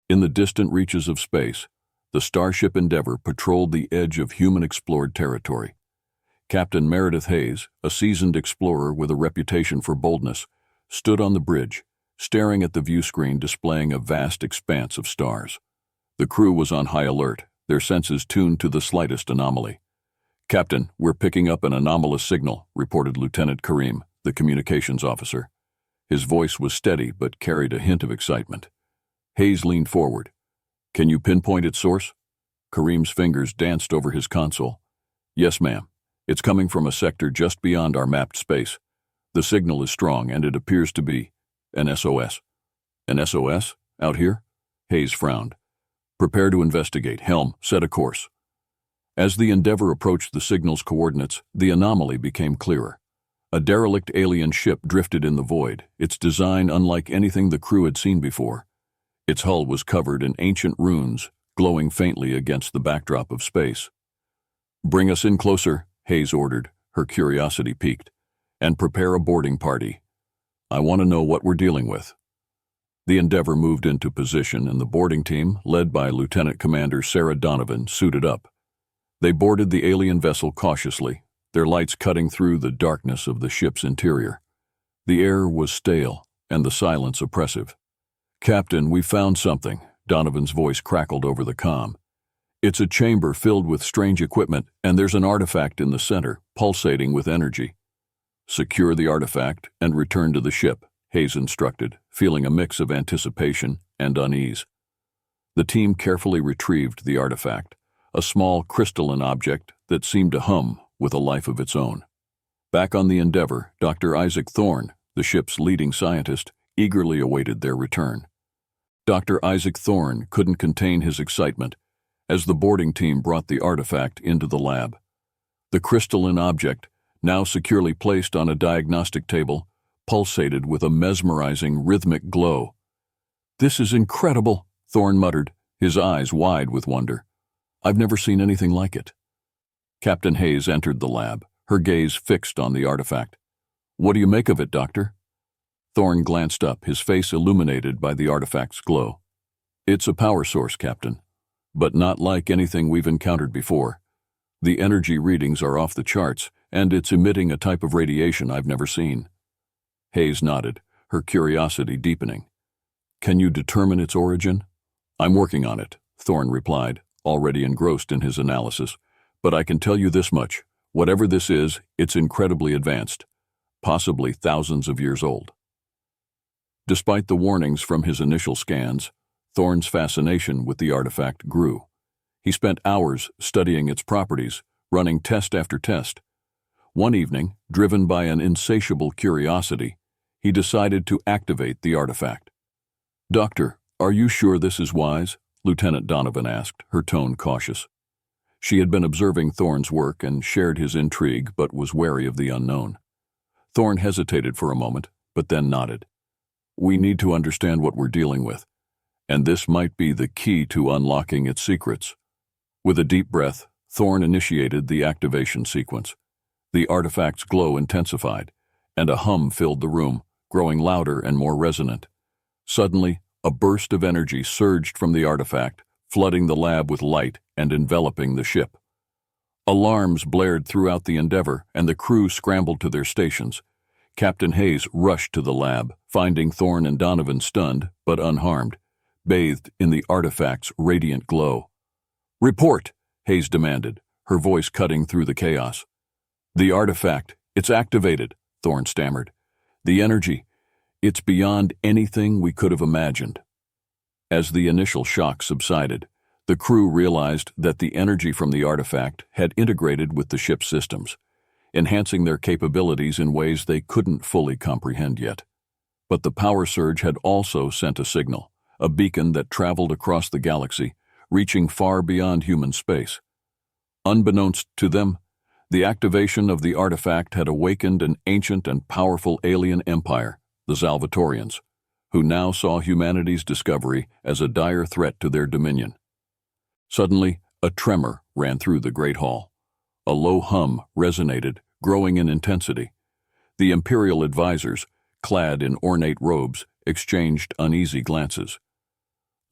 In the distant reaches of space, the Starship Endeavour patrolled the edge of human-explored territory. Captain Meredith Hayes, a seasoned explorer with a reputation for boldness, stood on the bridge, staring at the viewscreen displaying a vast expanse of stars. The crew was on high alert, their senses tuned to the slightest anomaly. "Captain, we're picking up an anomalous signal," reported Lieutenant Kareem, the communications officer. His voice was steady but carried a hint of excitement. Hayes leaned forward. "Can you pinpoint its source?" Kareem's fingers danced over his console. "Yes, ma'am. It's coming from a sector just beyond our mapped space. The signal is strong, and it appears to be an SOS." "An SOS? Out here?" Hayes frowned. "Prepare to investigate. Helm, set a course." As the Endeavour approached the signal's coordinates, the anomaly became clearer. A derelict alien ship drifted in the void, its design unlike anything the crew had seen before. Its hull was covered in ancient runes, glowing faintly against the backdrop of space. "Bring us in closer," Hayes ordered, her curiosity piqued, "and prepare a boarding party. I want to know what we're dealing with." The Endeavour moved into position, and the boarding team, led by Lieutenant Commander Sarah Donovan, suited up. They boarded the alien vessel cautiously, their lights cutting through the darkness of the ship's interior. The air was stale, and the silence oppressive. "Captain, we found something," Donovan's voice crackled over the comm. "It's a chamber filled with strange equipment, and there's an artifact in the center, pulsating with energy." "Secure the artifact and return to the ship," Hayes instructed, feeling a mix of anticipation and unease. The team carefully retrieved the artifact, a small crystalline object that seemed to hum with a life of its own. Back on the Endeavour, Dr. Isaac Thorne, the ship's leading scientist, eagerly awaited their return. Dr. Isaac Thorne couldn't contain his excitement as the boarding team brought the artifact into the lab. The crystalline object, now securely placed on a diagnostic table, pulsated with a mesmerizing rhythmic glow. "This is incredible," Thorne muttered, his eyes wide with wonder. "I've never seen anything like it." Captain Hayes entered the lab, her gaze fixed on the artifact. "What do you make of it, Doctor?" Thorne glanced up, his face illuminated by the artifact's glow. "It's a power source, Captain, but not like anything we've encountered before. The energy readings are off the charts, and it's emitting a type of radiation I've never seen." Hayes nodded, her curiosity deepening. "Can you determine its origin?" "I'm working on it," Thorne replied, already engrossed in his analysis. "But I can tell you this much. Whatever this is, it's incredibly advanced, possibly thousands of years old." Despite the warnings from his initial scans, Thorne's fascination with the artifact grew. He spent hours studying its properties, running test after test. One evening, driven by an insatiable curiosity, he decided to activate the artifact. "Doctor, are you sure this is wise?" Lieutenant Donovan asked, her tone cautious. She had been observing Thorne's work and shared his intrigue, but was wary of the unknown. Thorne hesitated for a moment, but then nodded. "We need to understand what we're dealing with, and this might be the key to unlocking its secrets." With a deep breath, Thorne initiated the activation sequence. The artifact's glow intensified, and a hum filled the room, growing louder and more resonant. Suddenly, a burst of energy surged from the artifact, flooding the lab with light and enveloping the ship. Alarms blared throughout the Endeavour, and the crew scrambled to their stations. Captain Hayes rushed to the lab, finding Thorne and Donovan stunned but unharmed, bathed in the artifact's radiant glow. "Report," Hayes demanded, her voice cutting through the chaos. "The artifact, it's activated," Thorne stammered. "The energy, it's beyond anything we could have imagined." As the initial shock subsided, the crew realized that the energy from the artifact had integrated with the ship's systems, enhancing their capabilities in ways they couldn't fully comprehend yet. But the power surge had also sent a signal, a beacon that traveled across the galaxy, reaching far beyond human space. Unbeknownst to them, the activation of the artifact had awakened an ancient and powerful alien empire, the Salvatorians, who now saw humanity's discovery as a dire threat to their dominion. Suddenly, a tremor ran through the great hall. A low hum resonated, growing in intensity. The imperial advisors, clad in ornate robes, exchanged uneasy glances.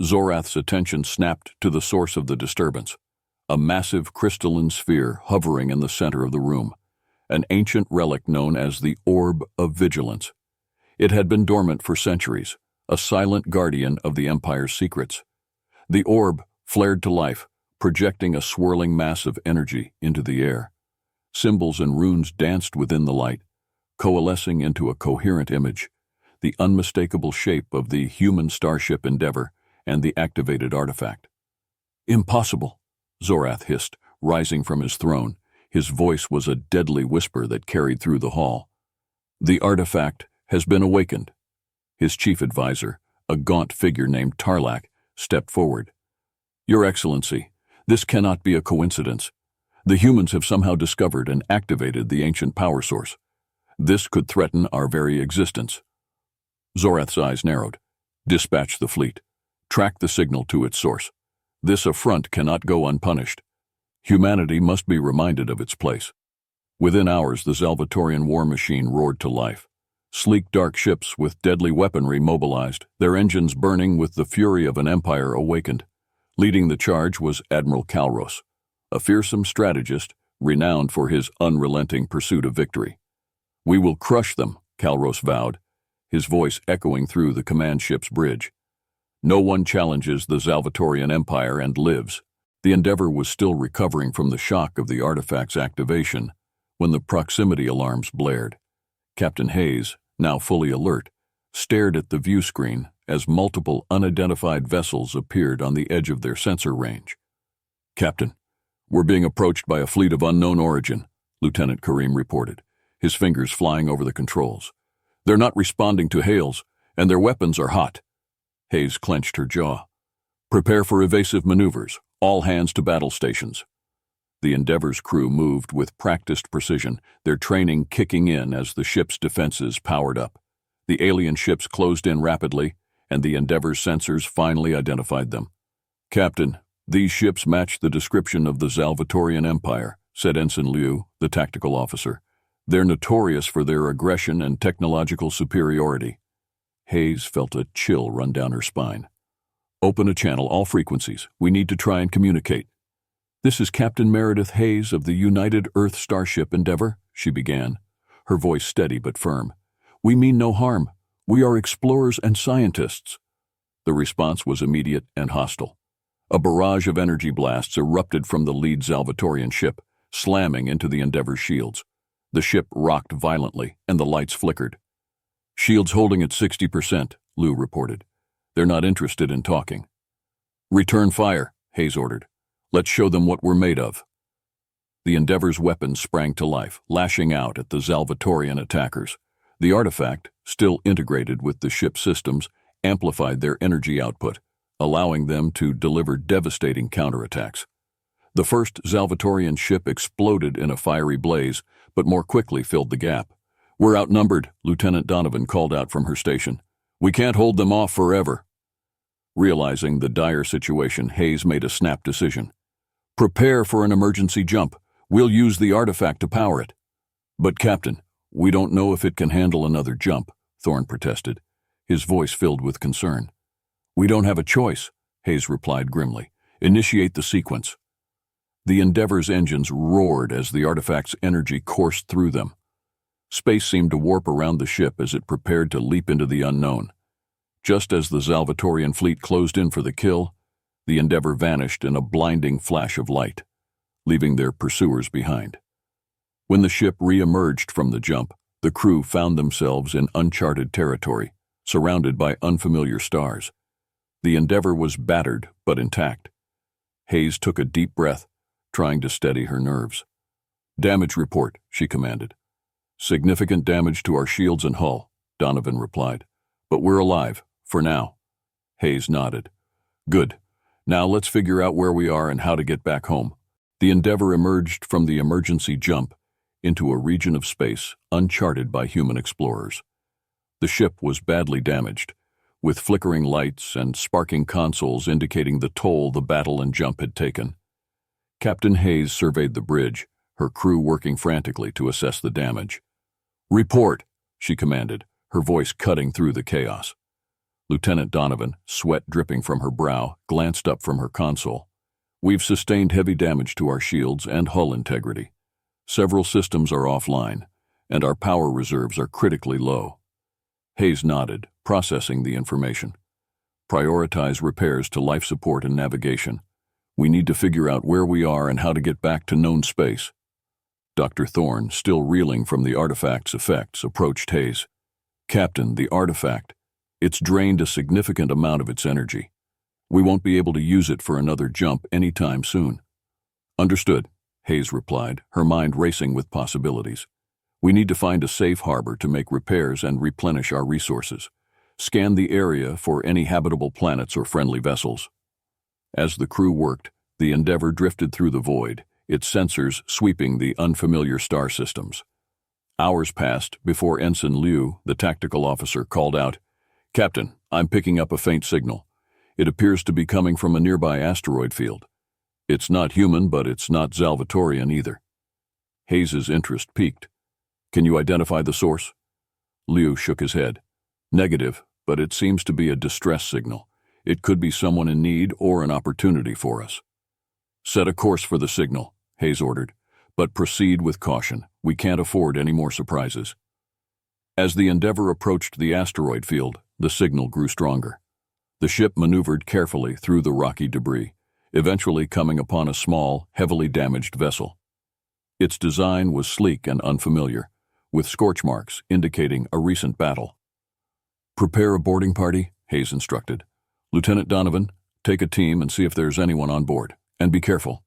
Zorath's attention snapped to the source of the disturbance, a massive crystalline sphere hovering in the center of the room, an ancient relic known as the Orb of Vigilance. It had been dormant for centuries, a silent guardian of the Empire's secrets. The orb flared to life, projecting a swirling mass of energy into the air. Symbols and runes danced within the light, coalescing into a coherent image, the unmistakable shape of the human starship Endeavor and the activated artifact. "Impossible," Zorath hissed, rising from his throne. His voice was a deadly whisper that carried through the hall. "The artifact has been awakened." His chief advisor, a gaunt figure named Tarlac, stepped forward. "Your Excellency, this cannot be a coincidence. The humans have somehow discovered and activated the ancient power source. This could threaten our very existence." Zorath's eyes narrowed. "Dispatch the fleet. Track the signal to its source. This affront cannot go unpunished. Humanity must be reminded of its place." Within hours, the Salvatorian war machine roared to life. Sleek dark ships with deadly weaponry mobilized, their engines burning with the fury of an empire awakened. Leading the charge was Admiral Calros, a fearsome strategist renowned for his unrelenting pursuit of victory. "We will crush them," Calros vowed, his voice echoing through the command ship's bridge. "No one challenges the Salvatorian Empire and lives." The Endeavor was still recovering from the shock of the artifact's activation when the proximity alarms blared. Captain Hayes, now fully alert, stared at the view screen as multiple unidentified vessels appeared on the edge of their sensor range. "Captain, we're being approached by a fleet of unknown origin," Lieutenant Karim reported, his fingers flying over the controls. "They're not responding to hails, and their weapons are hot." Hayes clenched her jaw. "Prepare for evasive maneuvers. All hands to battle stations." The Endeavor's crew moved with practiced precision, their training kicking in as the ship's defenses powered up. The alien ships closed in rapidly, and the Endeavor's sensors finally identified them. "Captain, these ships match the description of the Salvatorian Empire," said Ensign Liu, the tactical officer. "They're notorious for their aggression and technological superiority." Hayes felt a chill run down her spine. "Open a channel, all frequencies. We need to try and communicate." "This is Captain Meredith Hayes of the United Earth Starship Endeavor," she began, her voice steady but firm. "We mean no harm. We are explorers and scientists." The response was immediate and hostile. A barrage of energy blasts erupted from the lead Salvatorian ship, slamming into the Endeavor's shields. The ship rocked violently, and the lights flickered. "Shields holding at 60%, Liu reported. "They're not interested in talking." "Return fire," Hayes ordered. "Let's show them what we're made of." The Endeavor's weapons sprang to life, lashing out at the Salvatorian attackers. The artifact, still integrated with the ship's systems, amplified their energy output, allowing them to deliver devastating counterattacks. The first Salvatorian ship exploded in a fiery blaze, but more quickly filled the gap. "We're outnumbered," Lieutenant Donovan called out from her station. "We can't hold them off forever." Realizing the dire situation, Hayes made a snap decision. "Prepare for an emergency jump. We'll use the artifact to power it." "But Captain, we don't know if it can handle another jump," Thorne protested, his voice filled with concern. "We don't have a choice," Hayes replied grimly. "Initiate the sequence." The Endeavor's engines roared as the artifact's energy coursed through them. Space seemed to warp around the ship as it prepared to leap into the unknown. Just as the Salvatorian fleet closed in for the kill, the Endeavor vanished in a blinding flash of light, leaving their pursuers behind. When the ship re-emerged from the jump, the crew found themselves in uncharted territory, surrounded by unfamiliar stars. The Endeavor was battered but intact. Hayes took a deep breath, trying to steady her nerves. "Damage report," she commanded. "Significant damage to our shields and hull," Donovan replied. "But we're alive, for now." Hayes nodded. "Good. Now let's figure out where we are and how to get back home." The Endeavor emerged from the emergency jump into a region of space uncharted by human explorers. The ship was badly damaged, with flickering lights and sparking consoles indicating the toll the battle and jump had taken. Captain Hayes surveyed the bridge, her crew working frantically to assess the damage. "Report," she commanded, her voice cutting through the chaos. Lieutenant Donovan, sweat dripping from her brow, glanced up from her console. We've sustained heavy damage to our shields and hull integrity. Several systems are offline, and our power reserves are critically low. Hayes nodded, processing the information. Prioritize repairs to life support and navigation. We need to figure out where we are and how to get back to known space. Dr. Thorne, still reeling from the artifact's effects, approached Hayes. Captain, the artifact. It's drained a significant amount of its energy. We won't be able to use it for another jump anytime soon. Understood, Hayes replied, her mind racing with possibilities. We need to find a safe harbor to make repairs and replenish our resources. Scan the area for any habitable planets or friendly vessels. As the crew worked, the Endeavour drifted through the void, its sensors sweeping the unfamiliar star systems. Hours passed before Ensign Liu, the tactical officer, called out, "Captain, I'm picking up a faint signal. It appears to be coming from a nearby asteroid field. It's not human, but it's not Salvatorian either." Hayes's interest piqued. "Can you identify the source?" Liu shook his head. "Negative, but it seems to be a distress signal. It could be someone in need or an opportunity for us." "Set a course for the signal," Hayes ordered, "but proceed with caution. We can't afford any more surprises." As the Endeavour approached the asteroid field, the signal grew stronger. The ship maneuvered carefully through the rocky debris, eventually coming upon a small, heavily damaged vessel. Its design was sleek and unfamiliar, with scorch marks indicating a recent battle. "Prepare a boarding party," Hayes instructed. "Lieutenant Donovan, take a team and see if there's anyone on board, and be careful."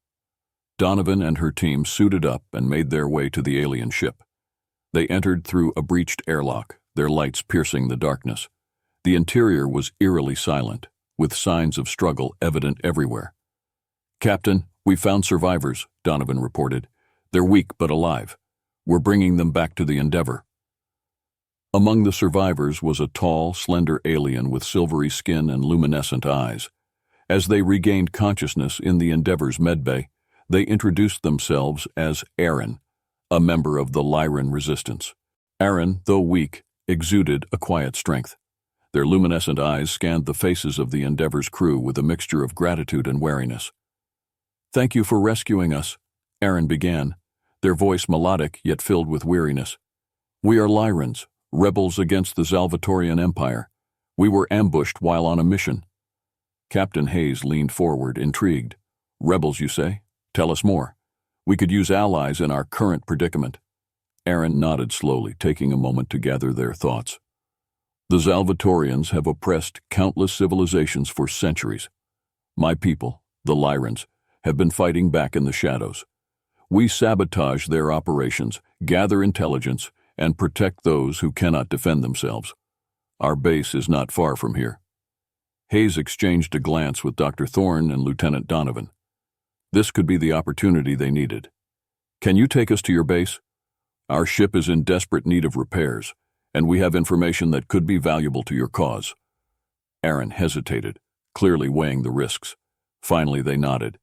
Donovan and her team suited up and made their way to the alien ship. They entered through a breached airlock, their lights piercing the darkness. The interior was eerily silent, with signs of struggle evident everywhere. "Captain, we found survivors," Donovan reported. "They're weak but alive. We're bringing them back to the Endeavour." Among the survivors was a tall, slender alien with silvery skin and luminescent eyes. As they regained consciousness in the Endeavour's medbay, they introduced themselves as Aaron, a member of the Lyran resistance. Aaron, though weak, exuded a quiet strength. Their luminescent eyes scanned the faces of the Endeavour's crew with a mixture of gratitude and wariness. "Thank you for rescuing us," Aaron began, their voice melodic yet filled with weariness. "We are Lyrans, rebels against the Salvatorian Empire. We were ambushed while on a mission." Captain Hayes leaned forward, intrigued. "Rebels, you say? Tell us more. We could use allies in our current predicament." Aaron nodded slowly, taking a moment to gather their thoughts. "The Salvatorians have oppressed countless civilizations for centuries. My people, the Lyrans, have been fighting back in the shadows. We sabotage their operations, gather intelligence, and protect those who cannot defend themselves. Our base is not far from here." Hayes exchanged a glance with Dr. Thorne and Lieutenant Donovan. This could be the opportunity they needed. "Can you take us to your base? Our ship is in desperate need of repairs, and we have information that could be valuable to your cause." Aaron hesitated, clearly weighing the risks. Finally, they nodded.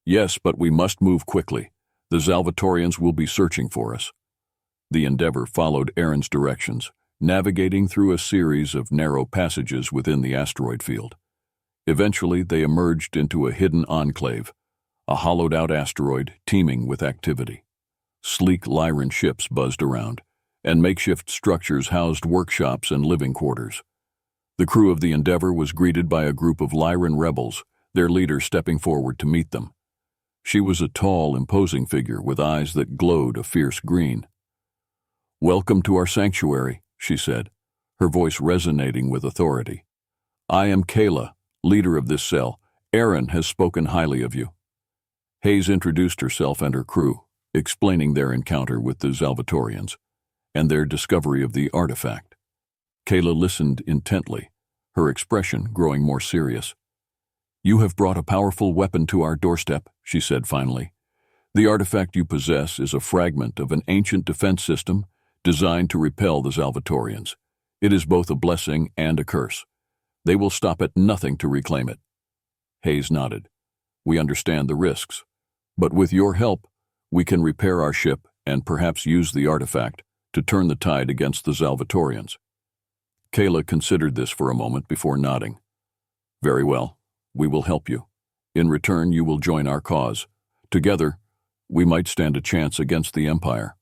"Yes, but we must move quickly. The Salvatorians will be searching for us." The Endeavour followed Aaron's directions, navigating through a series of narrow passages within the asteroid field. Eventually, they emerged into a hidden enclave, a hollowed-out asteroid teeming with activity. Sleek Lyran ships buzzed around, and makeshift structures housed workshops and living quarters. The crew of the Endeavour was greeted by a group of Lyran rebels, their leader stepping forward to meet them. She was a tall, imposing figure with eyes that glowed a fierce green. "Welcome to our sanctuary," she said, her voice resonating with authority. "I am Kayla, leader of this cell. Aaron has spoken highly of you." Hayes introduced herself and her crew, explaining their encounter with the Salvatorians and their discovery of the artifact. Kayla listened intently, her expression growing more serious. "You have brought a powerful weapon to our doorstep," she said finally. "The artifact you possess is a fragment of an ancient defense system designed to repel the Salvatorians. It is both a blessing and a curse. They will stop at nothing to reclaim it." Hayes nodded. "We understand the risks, but with your help, we can repair our ship and perhaps use the artifact to turn the tide against the Salvatorians." Kayla considered this for a moment before nodding. Very well, we will help you. In return, you will join our cause. Together, we might stand a chance against the Empire.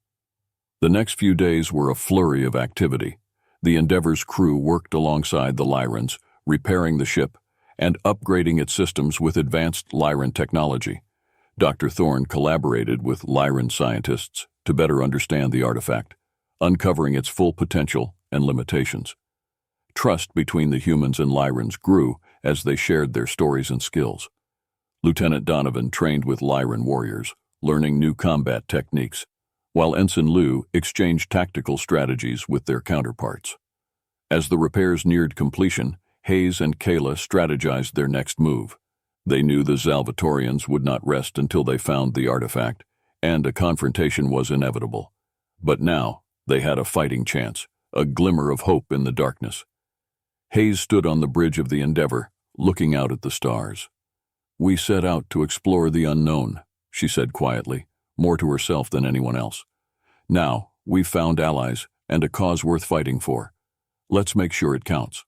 The next few days were a flurry of activity. The Endeavor's crew worked alongside the Lyrans, repairing the ship and upgrading its systems with advanced Lyran technology. Dr. Thorne collaborated with Lyran scientists to better understand the artifact, uncovering its full potential and limitations. Trust between the humans and Lyrans grew as they shared their stories and skills. Lieutenant Donovan trained with Lyran warriors, learning new combat techniques, while Ensign Liu exchanged tactical strategies with their counterparts. As the repairs neared completion, Hayes and Kayla strategized their next move. They knew the Salvatorians would not rest until they found the artifact, and a confrontation was inevitable. But now, they had a fighting chance, a glimmer of hope in the darkness. Hayes stood on the bridge of the Endeavor, looking out at the stars. "We set out to explore the unknown," she said quietly, more to herself than anyone else. "Now, we've found allies and a cause worth fighting for. Let's make sure it counts."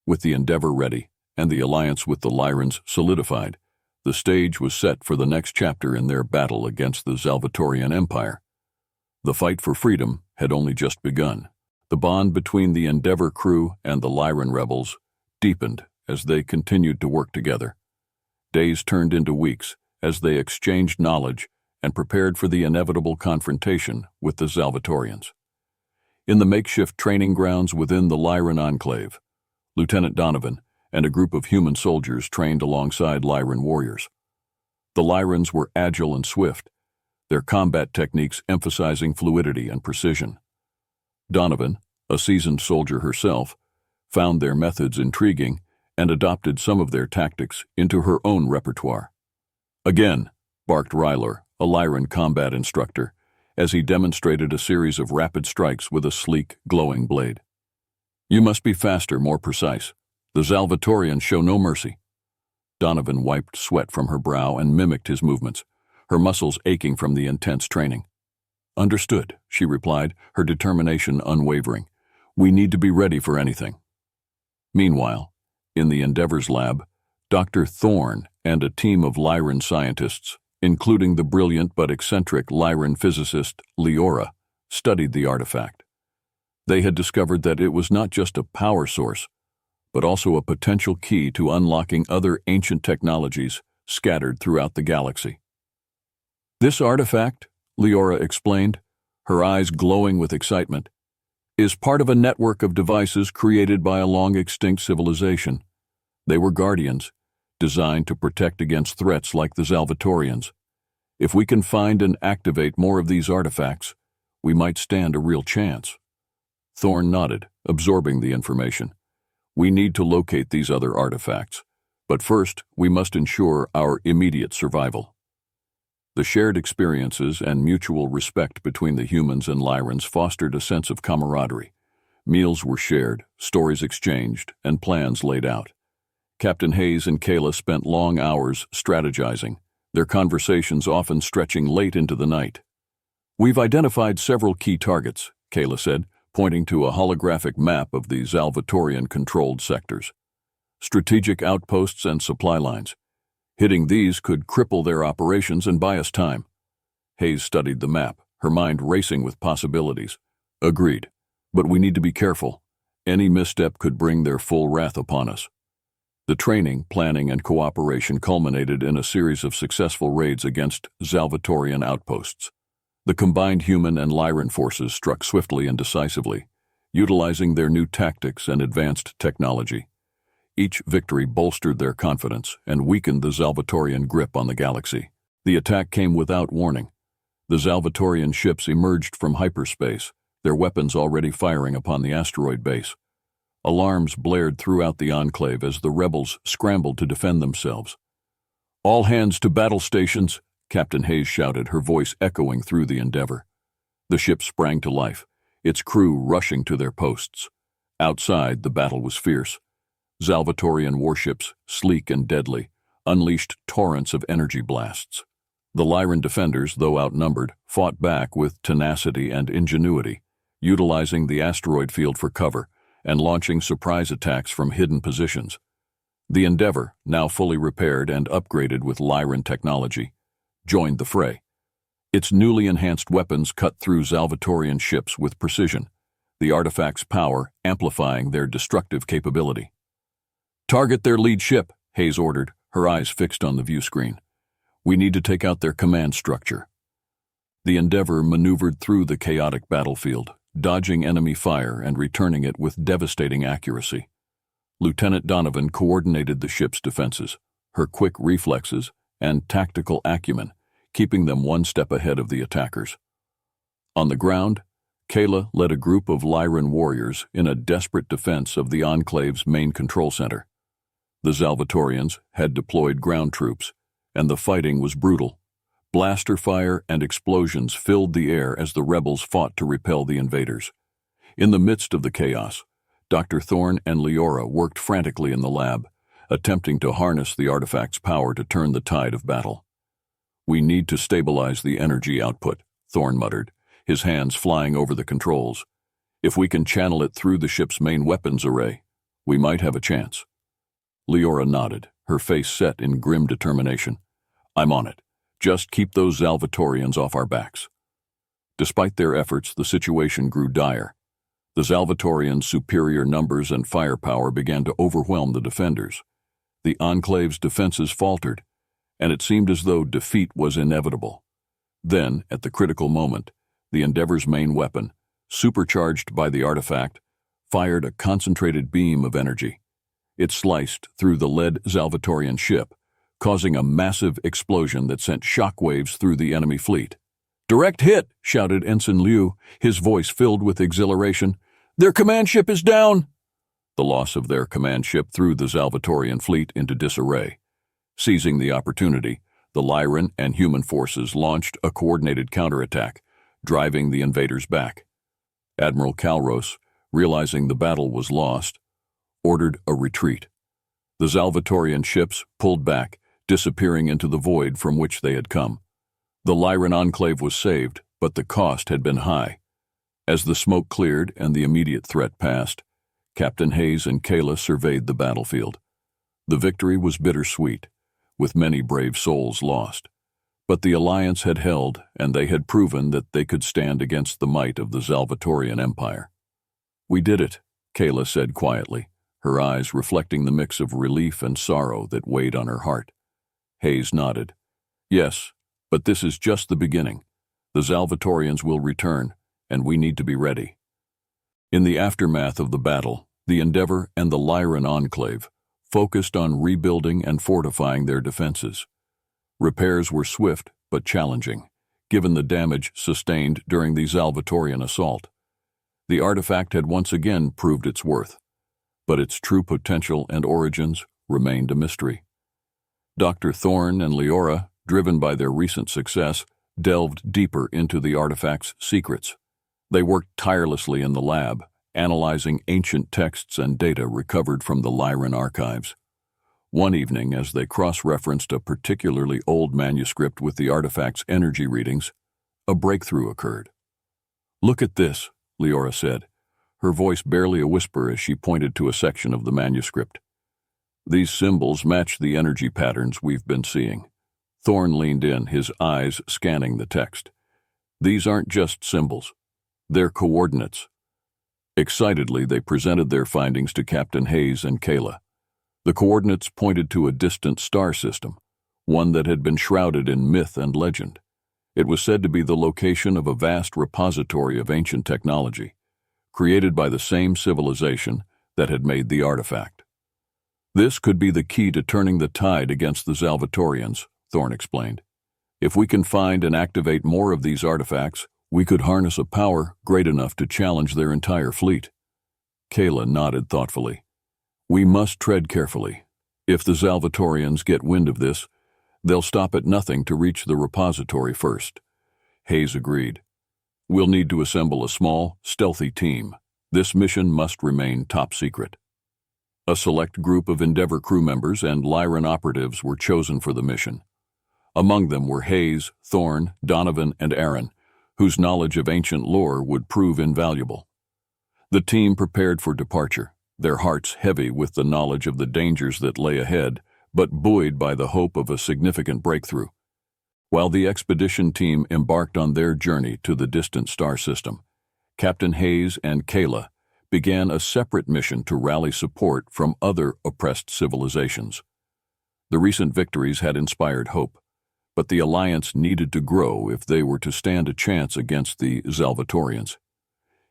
With the Endeavor ready and the alliance with the Lyrans solidified, the stage was set for the next chapter in their battle against the Salvatorian Empire. The fight for freedom had only just begun. The bond between the Endeavor crew and the Lyran rebels deepened as they continued to work together. Days turned into weeks as they exchanged knowledge and prepared for the inevitable confrontation with the Salvatorians. In the makeshift training grounds within the Lyran enclave, Lieutenant Donovan and a group of human soldiers trained alongside Lyran warriors. The Lyrans were agile and swift, their combat techniques emphasizing fluidity and precision. Donovan, a seasoned soldier herself, found their methods intriguing and adopted some of their tactics into her own repertoire. "Again," barked Ryler, a Lyran combat instructor, as he demonstrated a series of rapid strikes with a sleek, glowing blade. "You must be faster, more precise. The Salvatorians show no mercy." Donovan wiped sweat from her brow and mimicked his movements, her muscles aching from the intense training. "Understood," she replied, her determination unwavering. "We need to be ready for anything." Meanwhile, in the Endeavor's lab, Dr. Thorne and a team of Lyran scientists, including the brilliant but eccentric Lyran physicist Leora, studied the artifact. They had discovered that it was not just a power source, but also a potential key to unlocking other ancient technologies scattered throughout the galaxy. "This artifact," Leora explained, her eyes glowing with excitement, "is part of a network of devices created by a long-extinct civilization. They were guardians, designed to protect against threats like the Salvatorians. If we can find and activate more of these artifacts, we might stand a real chance." Thorne nodded, absorbing the information. "We need to locate these other artifacts, but first we must ensure our immediate survival." The shared experiences and mutual respect between the humans and Lyrans fostered a sense of camaraderie. Meals were shared, stories exchanged, and plans laid out. Captain Hayes and Kayla spent long hours strategizing, their conversations often stretching late into the night. "We've identified several key targets," Kayla said, pointing to a holographic map of the Salvatorian-controlled sectors. "Strategic outposts and supply lines. Hitting these could cripple their operations and buy us time." Hayes studied the map, her mind racing with possibilities. "Agreed, but we need to be careful. Any misstep could bring their full wrath upon us." The training, planning, and cooperation culminated in a series of successful raids against Salvatorian outposts. The combined human and Lyran forces struck swiftly and decisively, utilizing their new tactics and advanced technology. Each victory bolstered their confidence and weakened the Salvatorian grip on the galaxy. The attack came without warning. The Salvatorian ships emerged from hyperspace, their weapons already firing upon the asteroid base. Alarms blared throughout the enclave as the rebels scrambled to defend themselves. "All hands to battle stations," Captain Hayes shouted, her voice echoing through the Endeavor. The ship sprang to life, its crew rushing to their posts. Outside, the battle was fierce. Salvatorian warships, sleek and deadly, unleashed torrents of energy blasts. The Lyran defenders, though outnumbered, fought back with tenacity and ingenuity, utilizing the asteroid field for cover and launching surprise attacks from hidden positions. The Endeavor, now fully repaired and upgraded with Lyran technology, joined the fray. Its newly enhanced weapons cut through Salvatorian ships with precision, the artifact's power amplifying their destructive capability. "Target their lead ship," Hayes ordered, her eyes fixed on the view screen. "We need to take out their command structure." The Endeavor maneuvered through the chaotic battlefield, dodging enemy fire and returning it with devastating accuracy. Lieutenant Donovan coordinated the ship's defenses, her quick reflexes and tactical acumen keeping them one step ahead of the attackers. On the ground, Kayla led a group of Lyran warriors in a desperate defense of the Enclave's main control center. The Salvatorians had deployed ground troops, and the fighting was brutal. Blaster fire and explosions filled the air as the rebels fought to repel the invaders. In the midst of the chaos, Dr. Thorne and Leora worked frantically in the lab, attempting to harness the artifact's power to turn the tide of battle. "We need to stabilize the energy output," Thorne muttered, his hands flying over the controls. "If we can channel it through the ship's main weapons array, we might have a chance." Leora nodded, her face set in grim determination. "I'm on it. Just keep those Salvatorians off our backs." Despite their efforts, the situation grew dire. The Salvatorians' superior numbers and firepower began to overwhelm the defenders. The Enclave's defenses faltered, and it seemed as though defeat was inevitable. Then, at the critical moment, the Endeavor's main weapon, supercharged by the artifact, fired a concentrated beam of energy. It sliced through the lead Salvatorian ship, causing a massive explosion that sent shockwaves through the enemy fleet. "Direct hit!" shouted Ensign Liu, his voice filled with exhilaration. "Their command ship is down!" The loss of their command ship threw the Salvatorian fleet into disarray. Seizing the opportunity, the Lyran and human forces launched a coordinated counterattack, driving the invaders back. Admiral Calros, realizing the battle was lost, ordered a retreat. The Salvatorian ships pulled back, disappearing into the void from which they had come. The Lyran enclave was saved, but the cost had been high. As the smoke cleared and the immediate threat passed, Captain Hayes and Kayla surveyed the battlefield. The victory was bittersweet, with many brave souls lost. But the alliance had held, and they had proven that they could stand against the might of the Salvatorian Empire. "We did it," Kayla said quietly, her eyes reflecting the mix of relief and sorrow that weighed on her heart. Hayes nodded. "Yes, but this is just the beginning. The Salvatorians will return, and we need to be ready." In the aftermath of the battle, the Endeavor and the Lyran Enclave focused on rebuilding and fortifying their defenses. Repairs were swift but challenging, given the damage sustained during the Salvatorian assault. The artifact had once again proved its worth, but its true potential and origins remained a mystery. Dr. Thorne and Leora, driven by their recent success, delved deeper into the artifact's secrets. They worked tirelessly in the lab, analyzing ancient texts and data recovered from the Lyran archives. One evening, as they cross-referenced a particularly old manuscript with the artifact's energy readings, a breakthrough occurred. "Look at this," Leora said, her voice barely a whisper as she pointed to a section of the manuscript. "These symbols match the energy patterns we've been seeing." Thorne leaned in, his eyes scanning the text. "These aren't just symbols. They're coordinates." Excitedly, they presented their findings to Captain Hayes and Kayla. The coordinates pointed to a distant star system, one that had been shrouded in myth and legend. It was said to be the location of a vast repository of ancient technology, created by the same civilization that had made the artifact. "This could be the key to turning the tide against the Salvatorians," Thorne explained. "If we can find and activate more of these artifacts, we could harness a power great enough to challenge their entire fleet." Kayla nodded thoughtfully. "We must tread carefully. If the Salvatorians get wind of this, they'll stop at nothing to reach the repository first." Hayes agreed. "We'll need to assemble a small, stealthy team. This mission must remain top secret." A select group of Endeavor crew members and Lyran operatives were chosen for the mission. Among them were Hayes, Thorne, Donovan, and Aaron, whose knowledge of ancient lore would prove invaluable. The team prepared for departure, their hearts heavy with the knowledge of the dangers that lay ahead, but buoyed by the hope of a significant breakthrough. While the expedition team embarked on their journey to the distant star system, Captain Hayes and Kayla began a separate mission to rally support from other oppressed civilizations. The recent victories had inspired hope, but the alliance needed to grow if they were to stand a chance against the Zalvatorians.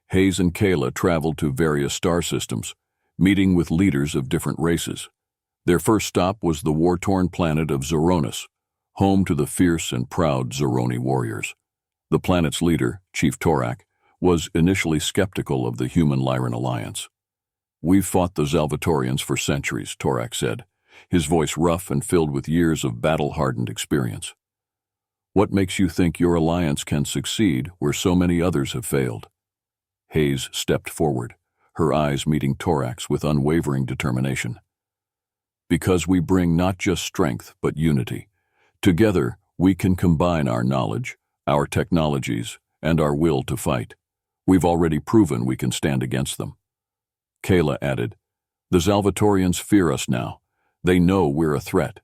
Hayes and Kayla traveled to various star systems, meeting with leaders of different races. Their first stop was the war-torn planet of Zoronis, home to the fierce and proud Zoroni warriors. The planet's leader, Chief Torak, was initially skeptical of the human-Lyran alliance. "We've fought the Zalvatorians for centuries," Torak said, his voice rough and filled with years of battle-hardened experience. "What makes you think your alliance can succeed where so many others have failed?" Hayes stepped forward, her eyes meeting Torak's with unwavering determination. "Because we bring not just strength, but unity. Together, we can combine our knowledge, our technologies, and our will to fight. We've already proven we can stand against them." Kayla added, "The Zalvatorians fear us now. They know we're a threat.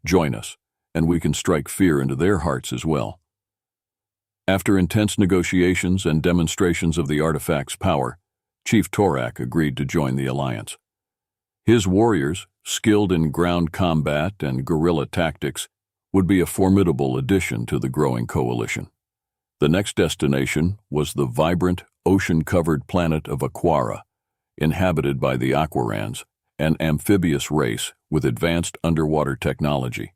Join us, and we can strike fear into their hearts as well." After intense negotiations and demonstrations of the artifact's power, Chief Torak agreed to join the alliance. His warriors, skilled in ground combat and guerrilla tactics, would be a formidable addition to the growing coalition. The next destination was the vibrant, ocean-covered planet of Aquara, inhabited by the Aquarans, an amphibious race with advanced underwater technology.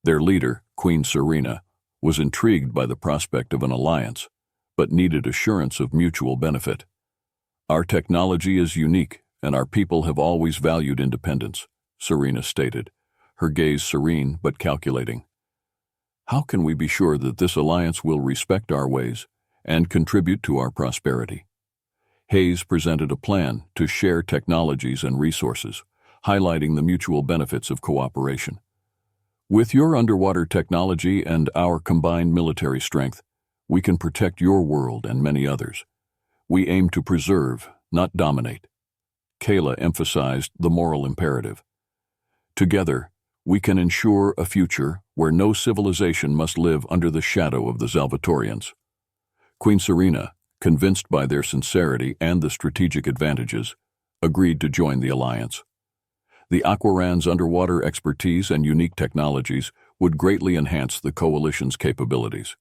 Their leader, Queen Serena, was intrigued by the prospect of an alliance, but needed assurance of mutual benefit. "Our technology is unique, and our people have always valued independence," Serena stated, her gaze serene but calculating. "How can we be sure that this alliance will respect our ways and contribute to our prosperity?" Hayes presented a plan to share technologies and resources, highlighting the mutual benefits of cooperation. "With your underwater technology and our combined military strength, we can protect your world and many others. We aim to preserve, not dominate." Kayla emphasized the moral imperative. "Together, we can ensure a future where no civilization must live under the shadow of the Zalvatorians." Queen Serena, convinced by their sincerity and the strategic advantages, agreed to join the alliance. The Aquarans' underwater expertise and unique technologies would greatly enhance the coalition's capabilities.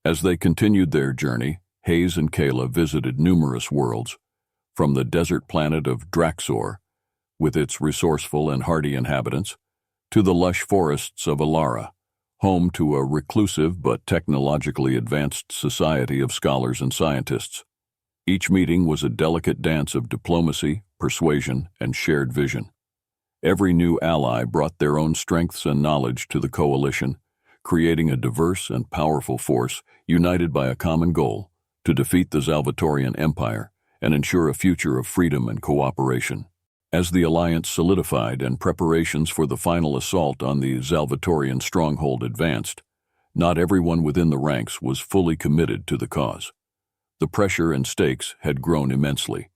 As they continued their journey, Hayes and Kayla visited numerous worlds, from the desert planet of Draxor, with its resourceful and hardy inhabitants, to the lush forests of Alara, home to a reclusive but technologically advanced society of scholars and scientists. Each meeting was a delicate dance of diplomacy, persuasion, and shared vision. Every new ally brought their own strengths and knowledge to the coalition, creating a diverse and powerful force united by a common goal to defeat the Zalvatorian Empire and ensure a future of freedom and cooperation. As the alliance solidified and preparations for the final assault on the Zalvatorian stronghold advanced, not everyone within the ranks was fully committed to the cause. The pressure and stakes had grown immensely,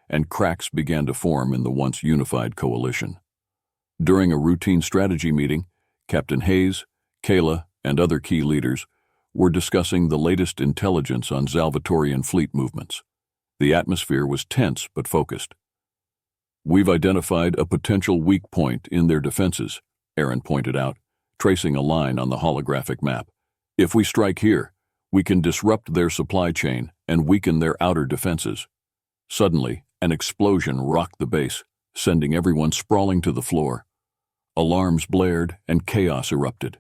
and cracks began to form in the once unified coalition. During a routine strategy meeting, Captain Hayes, Kayla, and other key leaders were discussing the latest intelligence on Zalvatorian fleet movements. The atmosphere was tense but focused. "We've identified a potential weak point in their defenses," Aaron pointed out, tracing a line on the holographic map. "If we strike here, we can disrupt their supply chain and weaken their outer defenses." Suddenly, an explosion rocked the base, sending everyone sprawling to the floor. Alarms blared and chaos erupted.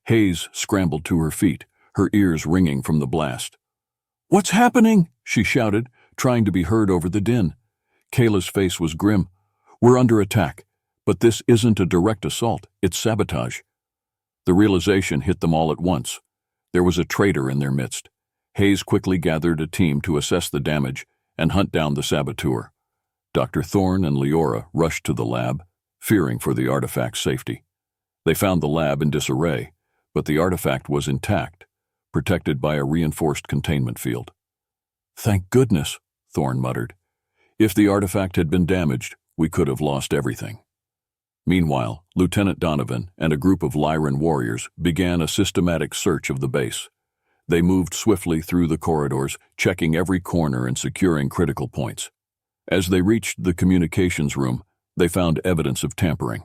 Hayes scrambled to her feet, her ears ringing from the blast. "What's happening?" she shouted, trying to be heard over the din. Kayla's face was grim. "We're under attack, but this isn't a direct assault, it's sabotage." The realization hit them all at once. There was a traitor in their midst. Hayes quickly gathered a team to assess the damage and hunt down the saboteur. Dr. Thorne and Leora rushed to the lab, fearing for the artifact's safety. They found the lab in disarray, but the artifact was intact, protected by a reinforced containment field. "Thank goodness," Thorne muttered. If the artifact had been damaged, we could have lost everything. Meanwhile, Lieutenant Donovan and a group of Lyran warriors began a systematic search of the base. They moved swiftly through the corridors, checking every corner and securing critical points. As they reached the communications room, they found evidence of tampering.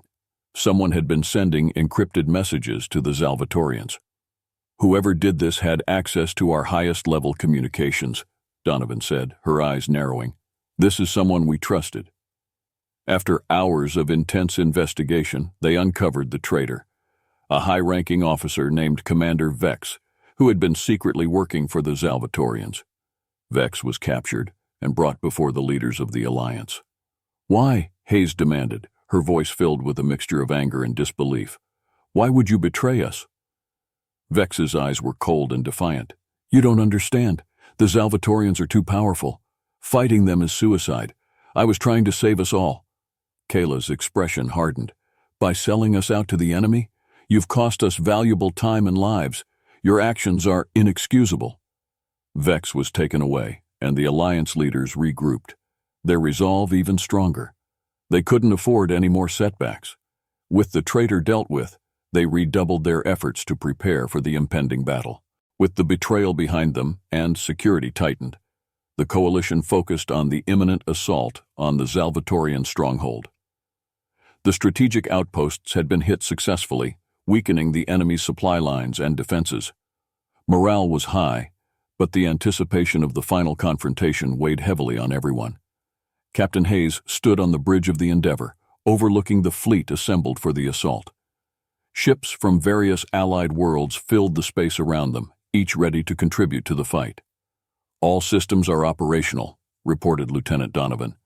Someone had been sending encrypted messages to the Salvatorians. Whoever did this had access to our highest-level communications, Donovan said, her eyes narrowing. This is someone we trusted. After hours of intense investigation, they uncovered the traitor, a high-ranking officer named Commander Vex, who had been secretly working for the Salvatorians. Vex was captured and brought before the leaders of the Alliance. Why? Hayes demanded, her voice filled with a mixture of anger and disbelief. Why would you betray us? Vex's eyes were cold and defiant. You don't understand. The Salvatorians are too powerful. Fighting them is suicide. I was trying to save us all. Kayla's expression hardened. By selling us out to the enemy, you've cost us valuable time and lives. Your actions are inexcusable. Vex was taken away, and the Alliance leaders regrouped, their resolve even stronger. They couldn't afford any more setbacks. With the traitor dealt with, they redoubled their efforts to prepare for the impending battle. With the betrayal behind them and security tightened, the coalition focused on the imminent assault on the Salvatorian stronghold. The strategic outposts had been hit successfully, weakening the enemy's supply lines and defenses. Morale was high, but the anticipation of the final confrontation weighed heavily on everyone. Captain Hayes stood on the bridge of the Endeavor, overlooking the fleet assembled for the assault. Ships from various allied worlds filled the space around them, each ready to contribute to the fight. All systems are operational, reported Lieutenant Donovan.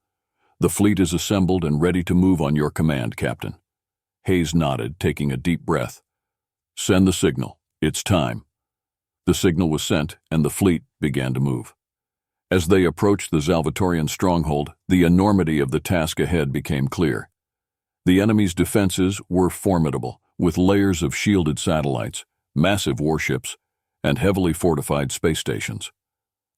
The fleet is assembled and ready to move on your command, Captain. Hayes nodded, taking a deep breath. Send the signal. It's time. The signal was sent, and the fleet began to move. As they approached the Salvatorian stronghold, the enormity of the task ahead became clear. The enemy's defenses were formidable, with layers of shielded satellites, massive warships, and heavily fortified space stations.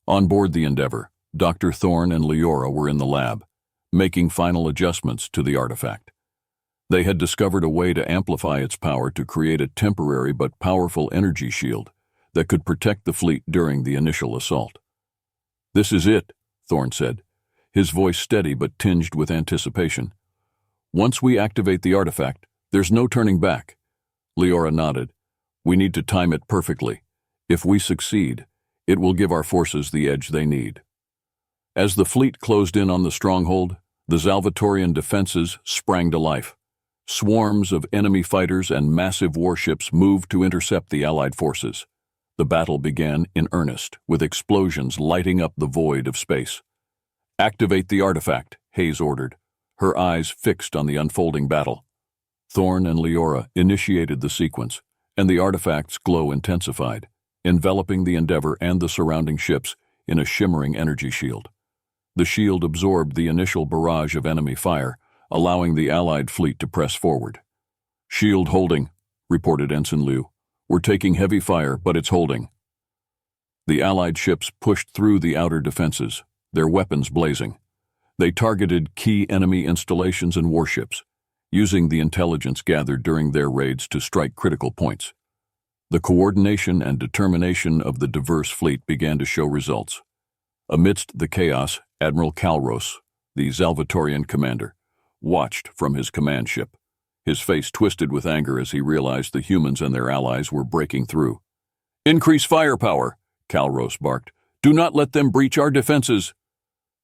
On board the Endeavor, Dr. Thorne and Leora were in the lab, making final adjustments to the artifact. They had discovered a way to amplify its power to create a temporary but powerful energy shield that could protect the fleet during the initial assault. This is it, Thorne said, his voice steady but tinged with anticipation. Once we activate the artifact, there's no turning back. Leora nodded. We need to time it perfectly. If we succeed, it will give our forces the edge they need. As the fleet closed in on the stronghold, the Salvatorian defenses sprang to life. Swarms of enemy fighters and massive warships moved to intercept the Allied forces. The battle began in earnest, with explosions lighting up the void of space. Activate the artifact, Hayes ordered, her eyes fixed on the unfolding battle. Thorne and Leora initiated the sequence, and the artifact's glow intensified, enveloping the Endeavor and the surrounding ships in a shimmering energy shield. The shield absorbed the initial barrage of enemy fire, allowing the Allied fleet to press forward. Shield holding, reported Ensign Liu. We're taking heavy fire, but it's holding. The Allied ships pushed through the outer defenses, their weapons blazing. They targeted key enemy installations and warships, using the intelligence gathered during their raids to strike critical points. The coordination and determination of the diverse fleet began to show results. Amidst the chaos, Admiral Calros, the Salvatorian commander, watched from his command ship. His face twisted with anger as he realized the humans and their allies were breaking through. Increase firepower, Calros barked. Do not let them breach our defenses.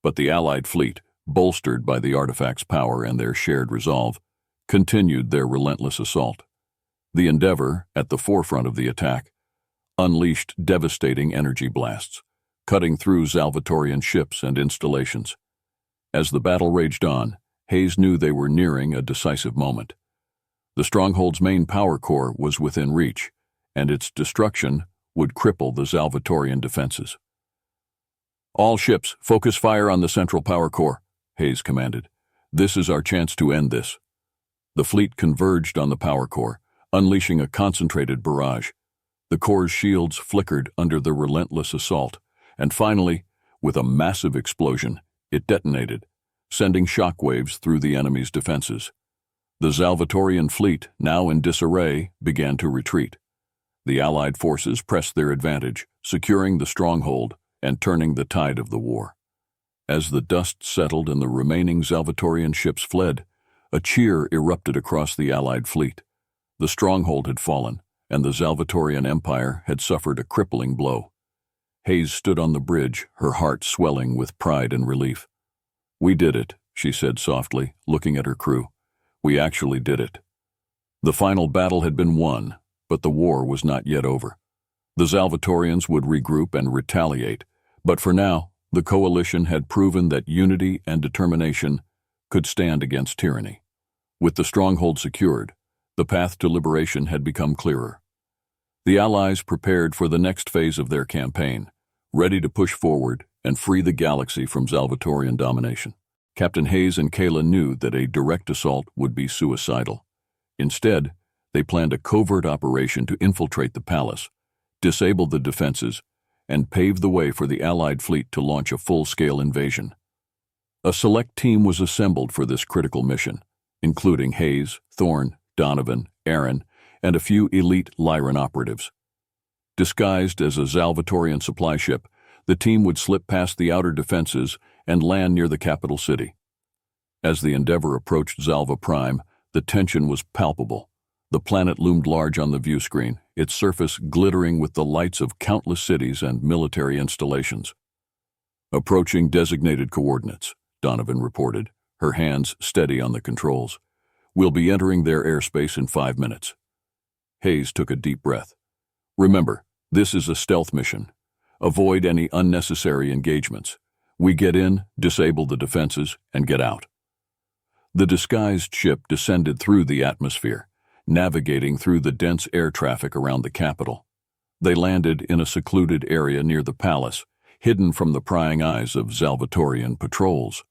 But the Allied fleet, bolstered by the artifact's power and their shared resolve, continued their relentless assault. The Endeavor, at the forefront of the attack, unleashed devastating energy blasts, cutting through Salvatorian ships and installations. As the battle raged on, Hayes knew they were nearing a decisive moment. The stronghold's main power core was within reach, and its destruction would cripple the Salvatorian defenses. All ships, focus fire on the central power core, Hayes commanded. This is our chance to end this. The fleet converged on the power core, unleashing a concentrated barrage. The core's shields flickered under the relentless assault, and finally, with a massive explosion, it detonated, sending shockwaves through the enemy's defenses. The Salvatorian fleet, now in disarray, began to retreat. The Allied forces pressed their advantage, securing the stronghold and turning the tide of the war. As the dust settled and the remaining Salvatorian ships fled, a cheer erupted across the Allied fleet. The stronghold had fallen, and the Salvatorian Empire had suffered a crippling blow. Hayes stood on the bridge, her heart swelling with pride and relief. "We did it," she said softly, looking at her crew. "We actually did it." The final battle had been won, but the war was not yet over. The Salvatorians would regroup and retaliate, but for now, the coalition had proven that unity and determination could stand against tyranny. With the stronghold secured, the path to liberation had become clearer. The Allies prepared for the next phase of their campaign, ready to push forward and free the galaxy from Salvatorian domination. Captain Hayes and Kayla knew that a direct assault would be suicidal. Instead, they planned a covert operation to infiltrate the palace, disable the defenses, and pave the way for the Allied fleet to launch a full-scale invasion. A select team was assembled for this critical mission, including Hayes, Thorne, Donovan, Aaron, and a few elite Lyran operatives. Disguised as a Salvatorian supply ship, the team would slip past the outer defenses and land near the capital city. As the Endeavour approached Zalva Prime, the tension was palpable. The planet loomed large on the view screen, its surface glittering with the lights of countless cities and military installations. "Approaching designated coordinates," Donovan reported, her hands steady on the controls. "We'll be entering their airspace in 5 minutes." Hayes took a deep breath. "Remember, this is a stealth mission. Avoid any unnecessary engagements. We get in, disable the defenses, and get out." The disguised ship descended through the atmosphere, navigating through the dense air traffic around the capital. They landed in a secluded area near the palace, hidden from the prying eyes of Salvatorian patrols.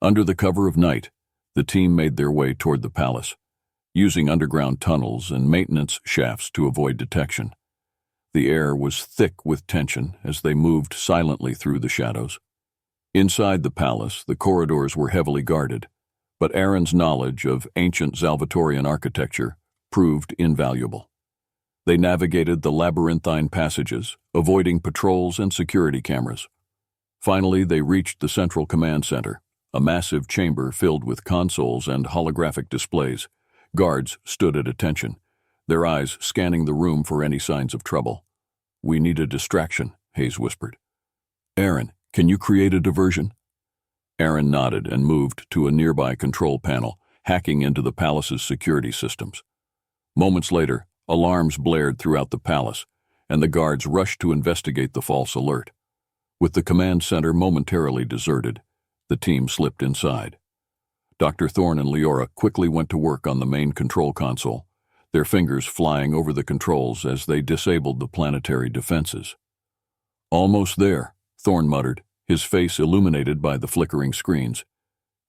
Under the cover of night, the team made their way toward the palace, using underground tunnels and maintenance shafts to avoid detection. The air was thick with tension as they moved silently through the shadows. Inside the palace, the corridors were heavily guarded, but Aaron's knowledge of ancient Salvatorian architecture proved invaluable. They navigated the labyrinthine passages, avoiding patrols and security cameras. Finally, they reached the central command center, a massive chamber filled with consoles and holographic displays. Guards stood at attention, their eyes scanning the room for any signs of trouble. "We need a distraction," Hayes whispered. "Aaron, can you create a diversion?" Aaron nodded and moved to a nearby control panel, hacking into the palace's security systems. Moments later, alarms blared throughout the palace, and the guards rushed to investigate the false alert. With the command center momentarily deserted, the team slipped inside. Dr. Thorne and Leora quickly went to work on the main control console, their fingers flying over the controls as they disabled the planetary defenses. "Almost there," Thorne muttered, his face illuminated by the flickering screens.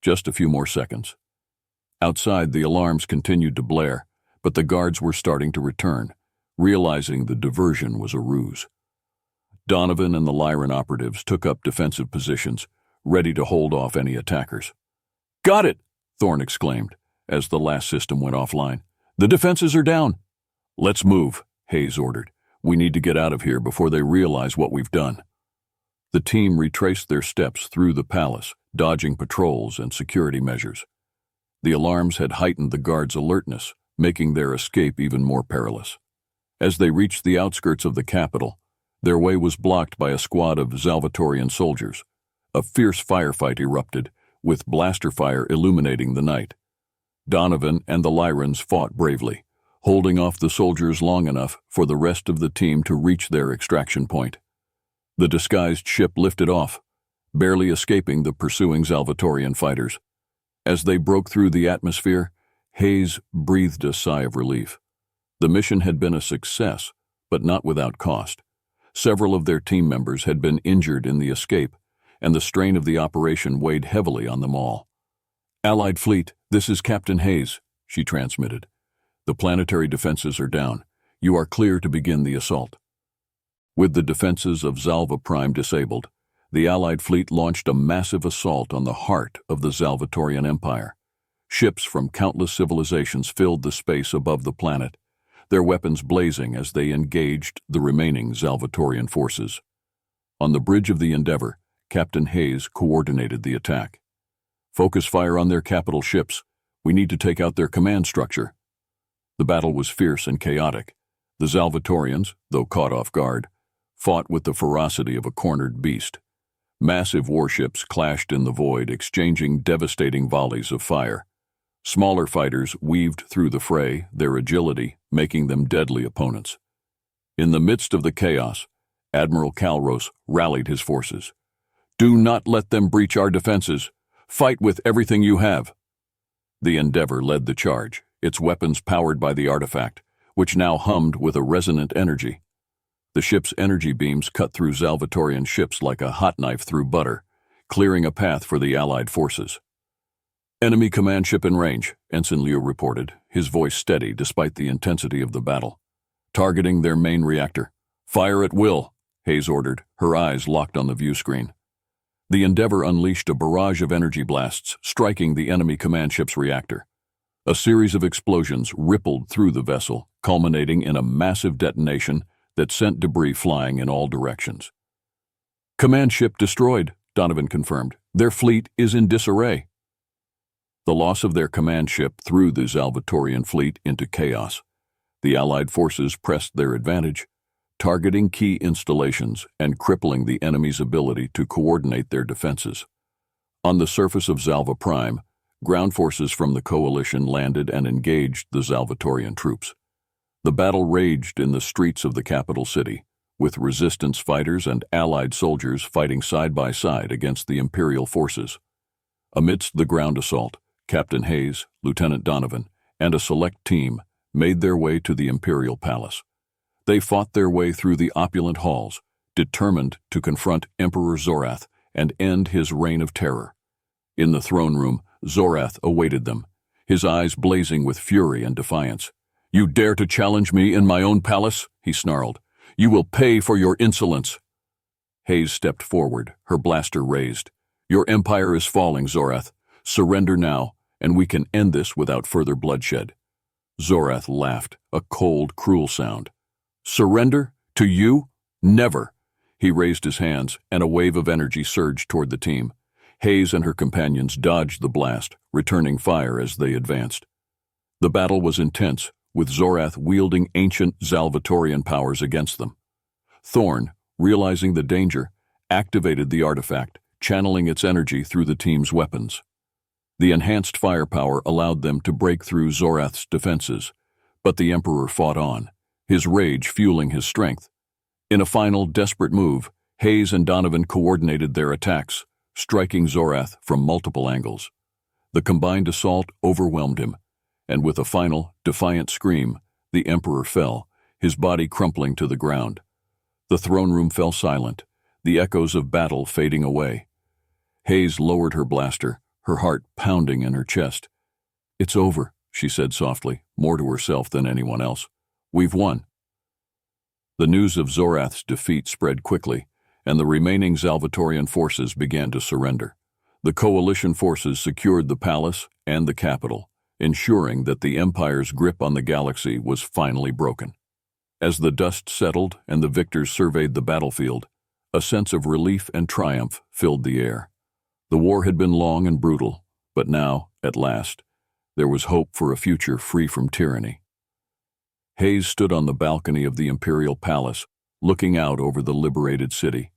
"Just a few more seconds." Outside, the alarms continued to blare, but the guards were starting to return, realizing the diversion was a ruse. Donovan and the Lyran operatives took up defensive positions, ready to hold off any attackers. "Got it!" Thorne exclaimed, as the last system went offline. "The defenses are down." "Let's move," Hayes ordered. "We need to get out of here before they realize what we've done." The team retraced their steps through the palace, dodging patrols and security measures. The alarms had heightened the guards' alertness, making their escape even more perilous. As they reached the outskirts of the capital, their way was blocked by a squad of Salvatorian soldiers. A fierce firefight erupted, with blaster fire illuminating the night. Donovan and the Lyrans fought bravely, holding off the soldiers long enough for the rest of the team to reach their extraction point. The disguised ship lifted off, barely escaping the pursuing Salvatorian fighters. As they broke through the atmosphere, Hayes breathed a sigh of relief. The mission had been a success, but not without cost. Several of their team members had been injured in the escape, and the strain of the operation weighed heavily on them all. "Allied fleet, this is Captain Hayes," she transmitted. "The planetary defenses are down. You are clear to begin the assault." With the defenses of Zalva Prime disabled, the Allied fleet launched a massive assault on the heart of the Salvatorian Empire. Ships from countless civilizations filled the space above the planet, their weapons blazing as they engaged the remaining Salvatorian forces. On the bridge of the Endeavor, Captain Hayes coordinated the attack. "Focus fire on their capital ships. We need to take out their command structure." The battle was fierce and chaotic. The Salvatorians, though caught off guard, fought with the ferocity of a cornered beast. Massive warships clashed in the void, exchanging devastating volleys of fire. Smaller fighters weaved through the fray, their agility making them deadly opponents. In the midst of the chaos, Admiral Calros rallied his forces. "Do not let them breach our defenses. Fight with everything you have." The Endeavor led the charge, its weapons powered by the artifact, which now hummed with a resonant energy. The ship's energy beams cut through Salvatorian ships like a hot knife through butter, clearing a path for the Allied forces. "Enemy command ship in range," Ensign Liu reported, his voice steady despite the intensity of the battle. "Targeting their main reactor. Fire at will," Hayes ordered, her eyes locked on the view screen. The Endeavor unleashed a barrage of energy blasts, striking the enemy command ship's reactor. A series of explosions rippled through the vessel, culminating in a massive detonation that sent debris flying in all directions. "Command ship destroyed," Donovan confirmed. "Their fleet is in disarray." The loss of their command ship threw the Salvatorian fleet into chaos. The Allied forces pressed their advantage, targeting key installations and crippling the enemy's ability to coordinate their defenses. On the surface of Zalva Prime, ground forces from the Coalition landed and engaged the Salvatorian troops. The battle raged in the streets of the capital city, with resistance fighters and Allied soldiers fighting side by side against the Imperial forces. Amidst the ground assault, Captain Hayes, Lieutenant Donovan, and a select team made their way to the Imperial Palace. They fought their way through the opulent halls, determined to confront Emperor Zorath and end his reign of terror. In the throne room, Zorath awaited them, his eyes blazing with fury and defiance. "You dare to challenge me in my own palace?" he snarled. "You will pay for your insolence." Hayes stepped forward, her blaster raised. "Your empire is falling, Zorath. Surrender now, and we can end this without further bloodshed." Zorath laughed, a cold, cruel sound. "Surrender? To you? Never!" He raised his hands, and a wave of energy surged toward the team. Hayes and her companions dodged the blast, returning fire as they advanced. The battle was intense, with Zorath wielding ancient Salvatorian powers against them. Thorn, realizing the danger, activated the artifact, channeling its energy through the team's weapons. The enhanced firepower allowed them to break through Zorath's defenses, but the Emperor fought on, his rage fueling his strength. In a final, desperate move, Hayes and Donovan coordinated their attacks, striking Zorath from multiple angles. The combined assault overwhelmed him, and with a final, defiant scream, the Emperor fell, his body crumpling to the ground. The throne room fell silent, the echoes of battle fading away. Hayes lowered her blaster, her heart pounding in her chest. "It's over," she said softly, more to herself than anyone else. "We've won." The news of Zorath's defeat spread quickly, and the remaining Salvatorian forces began to surrender. The coalition forces secured the palace and the capital, ensuring that the Empire's grip on the galaxy was finally broken. As the dust settled and the victors surveyed the battlefield, a sense of relief and triumph filled the air. The war had been long and brutal, but now, at last, there was hope for a future free from tyranny. Hayes stood on the balcony of the Imperial Palace, looking out over the liberated city.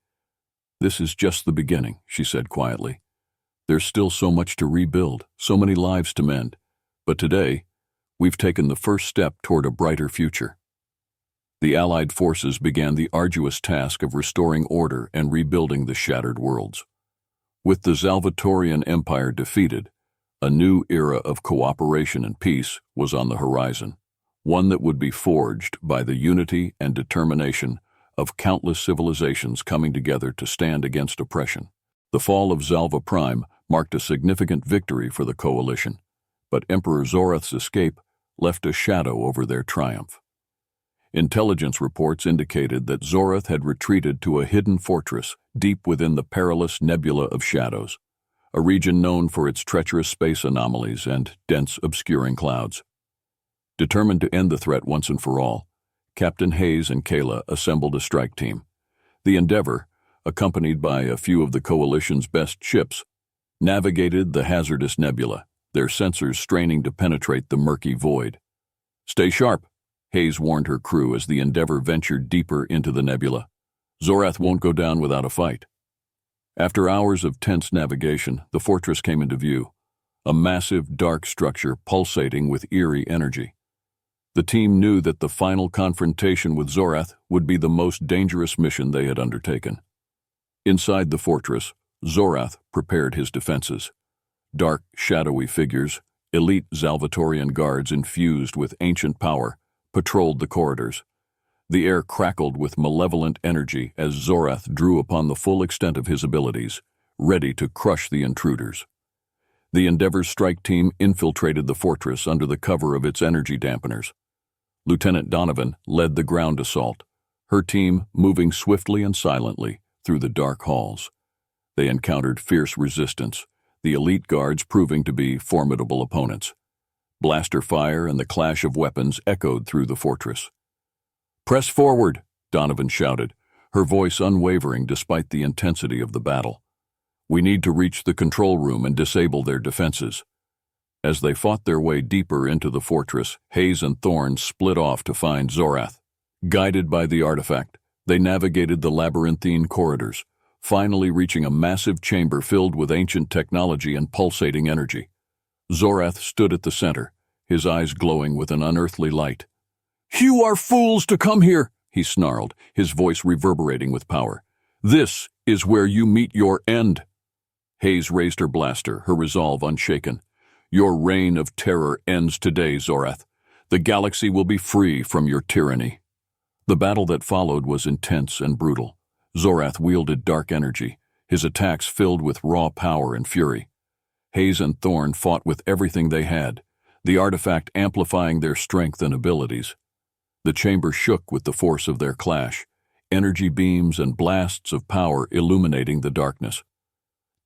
"This is just the beginning," she said quietly. "There's still so much to rebuild, so many lives to mend. But today, we've taken the first step toward a brighter future." The Allied forces began the arduous task of restoring order and rebuilding the shattered worlds. With the Salvatorian Empire defeated, a new era of cooperation and peace was on the horizon, one that would be forged by the unity and determination of countless civilizations coming together to stand against oppression. The fall of Zalva Prime marked a significant victory for the Coalition, but Emperor Zorath's escape left a shadow over their triumph. Intelligence reports indicated that Zorath had retreated to a hidden fortress deep within the perilous nebula of shadows, a region known for its treacherous space anomalies and dense obscuring clouds. Determined to end the threat once and for all, Captain Hayes and Kayla assembled a strike team. The Endeavor, accompanied by a few of the Coalition's best ships, navigated the hazardous nebula, their sensors straining to penetrate the murky void. "Stay sharp," Hayes warned her crew as the Endeavor ventured deeper into the nebula. "Zorath won't go down without a fight." After hours of tense navigation, the fortress came into view, a massive, dark structure pulsating with eerie energy. The team knew that the final confrontation with Zorath would be the most dangerous mission they had undertaken. Inside the fortress, Zorath prepared his defenses. Dark, shadowy figures, elite Salvatorian guards infused with ancient power, patrolled the corridors. The air crackled with malevolent energy as Zorath drew upon the full extent of his abilities, ready to crush the intruders. The Endeavor's strike team infiltrated the fortress under the cover of its energy dampeners. Lieutenant Donovan led the ground assault, her team moving swiftly and silently through the dark halls. They encountered fierce resistance, the elite guards proving to be formidable opponents. Blaster fire and the clash of weapons echoed through the fortress. "Press forward," Donovan shouted, her voice unwavering despite the intensity of the battle. "We need to reach the control room and disable their defenses." As they fought their way deeper into the fortress, Hayes and Thorne split off to find Zorath. Guided by the artifact, they navigated the labyrinthine corridors, finally reaching a massive chamber filled with ancient technology and pulsating energy. Zorath stood at the center, his eyes glowing with an unearthly light. "You are fools to come here," he snarled, his voice reverberating with power. "This is where you meet your end." Hayes raised her blaster, her resolve unshaken. "Your reign of terror ends today, Zorath. The galaxy will be free from your tyranny." The battle that followed was intense and brutal. Zorath wielded dark energy, his attacks filled with raw power and fury. Hayes and Thorne fought with everything they had, the artifact amplifying their strength and abilities. The chamber shook with the force of their clash, energy beams and blasts of power illuminating the darkness.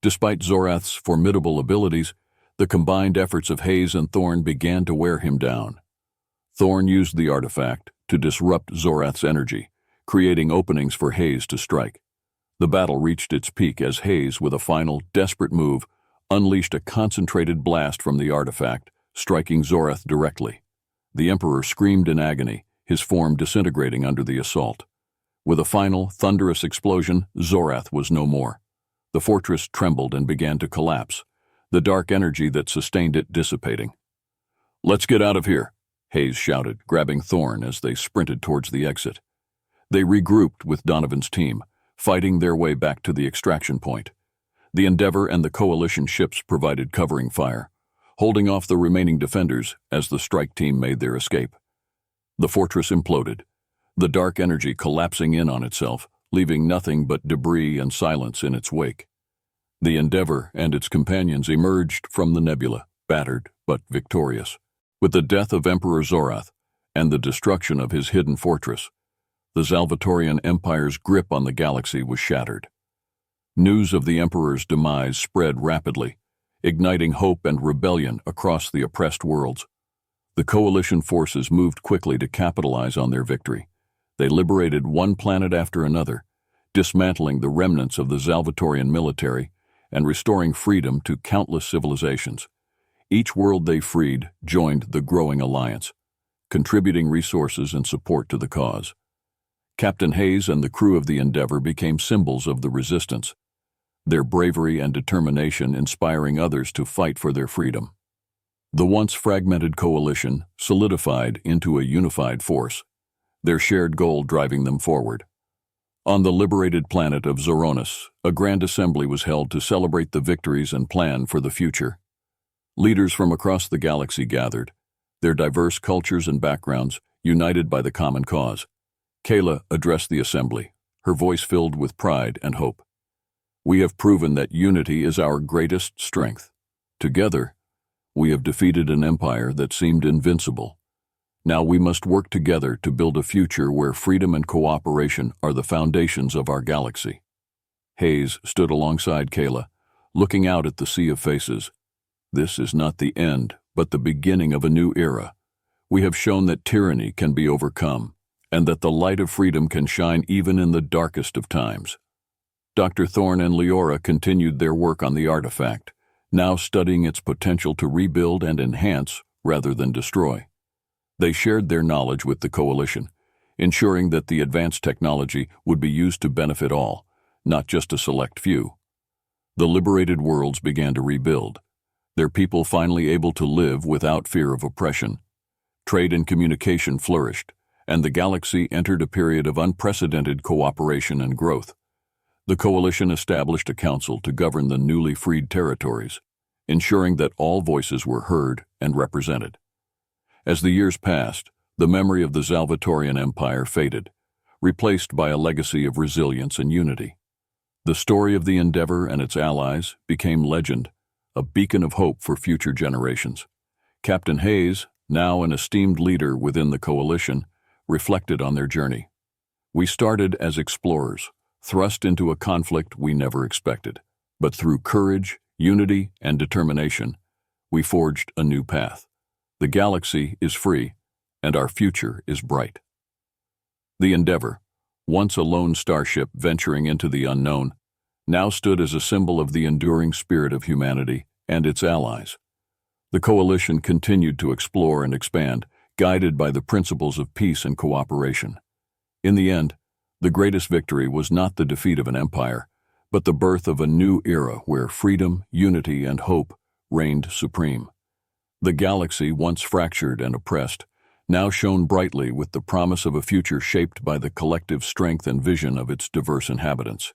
Despite Zorath's formidable abilities, the combined efforts of Hayes and Thorne began to wear him down. Thorne used the artifact to disrupt Zorath's energy, creating openings for Hayes to strike. The battle reached its peak as Hayes, with a final, desperate move, unleashed a concentrated blast from the artifact, striking Zorath directly. The Emperor screamed in agony, his form disintegrating under the assault. With a final, thunderous explosion, Zorath was no more. The fortress trembled and began to collapse, the dark energy that sustained it dissipating. "Let's get out of here," Hayes shouted, grabbing Thorne as they sprinted towards the exit. They regrouped with Donovan's team, fighting their way back to the extraction point. The Endeavor and the Coalition ships provided covering fire, holding off the remaining defenders as the strike team made their escape. The fortress imploded, the dark energy collapsing in on itself, leaving nothing but debris and silence in its wake. The Endeavor and its companions emerged from the nebula, battered but victorious. With the death of Emperor Zorath and the destruction of his hidden fortress, the Salvatorian Empire's grip on the galaxy was shattered. News of the Emperor's demise spread rapidly, igniting hope and rebellion across the oppressed worlds. The Coalition forces moved quickly to capitalize on their victory. They liberated one planet after another, dismantling the remnants of the Salvatorian military and restoring freedom to countless civilizations. Each world they freed joined the growing alliance, contributing resources and support to the cause. Captain Hayes and the crew of the Endeavor became symbols of the resistance, their bravery and determination inspiring others to fight for their freedom. The once fragmented coalition solidified into a unified force, their shared goal driving them forward. On the liberated planet of Zoronus, a grand assembly was held to celebrate the victories and plan for the future. Leaders from across the galaxy gathered, their diverse cultures and backgrounds united by the common cause. Kayla addressed the assembly, her voice filled with pride and hope. "We have proven that unity is our greatest strength. Together, we have defeated an empire that seemed invincible. Now we must work together to build a future where freedom and cooperation are the foundations of our galaxy. Hayes stood alongside Kayla, looking out at the sea of faces. This is not the end, but the beginning of a new era. We have shown that tyranny can be overcome, and that the light of freedom can shine even in the darkest of times. Dr. Thorne and Leora continued their work on the artifact, now studying its potential to rebuild and enhance rather than destroy. They shared their knowledge with the Coalition, ensuring that the advanced technology would be used to benefit all, not just a select few. The liberated worlds began to rebuild, their people finally able to live without fear of oppression. Trade and communication flourished, and the galaxy entered a period of unprecedented cooperation and growth. The Coalition established a council to govern the newly freed territories, ensuring that all voices were heard and represented. As the years passed, the memory of the Salvatorian Empire faded, replaced by a legacy of resilience and unity. The story of the Endeavor and its allies became legend, a beacon of hope for future generations. Captain Hayes, now an esteemed leader within the Coalition, reflected on their journey. We started as explorers, thrust into a conflict we never expected. But through courage, unity, and determination, we forged a new path. The galaxy is free, and our future is bright. The Endeavor, once a lone starship venturing into the unknown, now stood as a symbol of the enduring spirit of humanity and its allies. The Coalition continued to explore and expand, guided by the principles of peace and cooperation. In the end, the greatest victory was not the defeat of an empire, but the birth of a new era where freedom, unity, and hope reigned supreme. The galaxy, once fractured and oppressed, now shone brightly with the promise of a future shaped by the collective strength and vision of its diverse inhabitants.